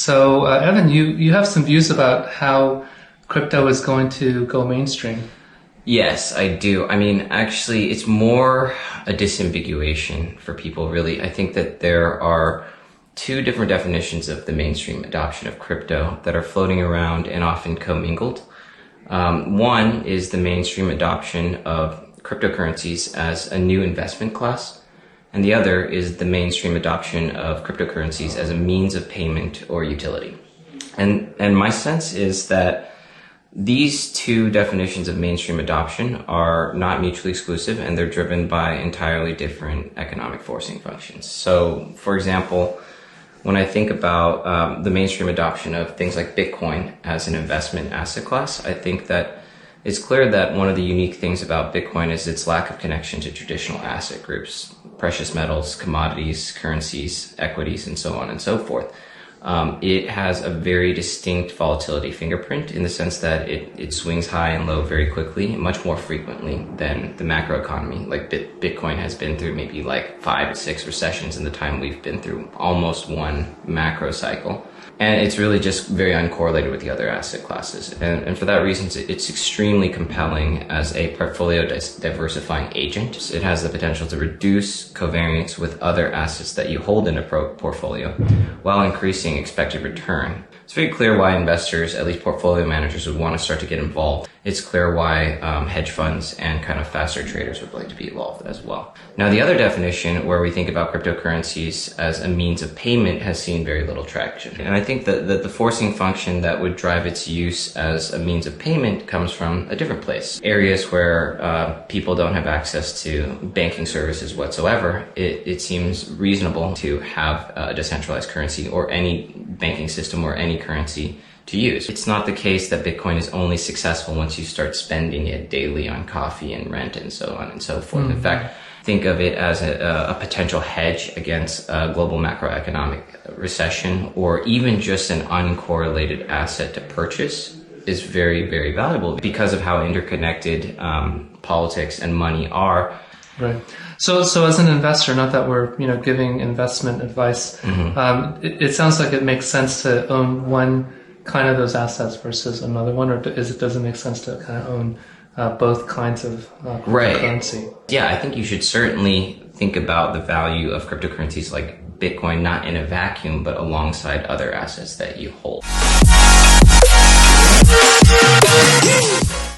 So, Evan, you have some views about how crypto is going to go mainstream. Yes, I do. I mean, actually, it's more a disambiguation for people, really. I think that there are two different definitions of the mainstream adoption of crypto that are floating around and often commingled. One is the mainstream adoption of cryptocurrencies as a new investment class, and the other is the mainstream adoption of cryptocurrencies as a means of payment or utility. And my sense is that these two definitions of mainstream adoption are not mutually exclusive, and they're driven by entirely different economic forcing functions. So, for example, when I think about the mainstream adoption of things like Bitcoin as an investment asset class, I think that it's clear that one of the unique things about Bitcoin is its lack of connection to traditional asset groups, precious metals, commodities, currencies, equities, and so on and so forth. It has a very distinct volatility fingerprint in the sense that it swings high and low very quickly, much more frequently than the macroeconomy. Like Bitcoin has been through maybe like 5 or 6 recessions in the time we've been through almost one macro cycle. And it's really just very uncorrelated with the other asset classes. And for that reason, it's extremely compelling as a portfolio diversifying agent. It has the potential to reduce covariance with other assets that you hold in a portfolio while increasing expected return. It's very clear why investors, at least portfolio managers, would want to start to get involved. It's clear why hedge funds and kind of faster traders would like to be involved as well. Now, the other definition where we think about cryptocurrencies as a means of payment has seen very little traction. And I think that the forcing function that would drive its use as a means of payment comes from a different place. Areas where people don't have access to banking services whatsoever, it seems reasonable to have a decentralized currency or any banking system or any currency to use. It's not the case that Bitcoin is only successful once you start spending it daily on coffee and rent and so on and so forth. Mm-hmm. In fact, think of it as a potential hedge against a global macroeconomic recession, or even just an uncorrelated asset to purchase is very, very valuable because of how interconnected politics and money are. Right. So as an investor, not that we're giving investment advice, mm-hmm. It sounds like it makes sense to own one kind of those assets versus another one, or does it make sense to kind of own both kinds of cryptocurrency? Right. Yeah, I think you should certainly think about the value of cryptocurrencies like Bitcoin, not in a vacuum, but alongside other assets that you hold.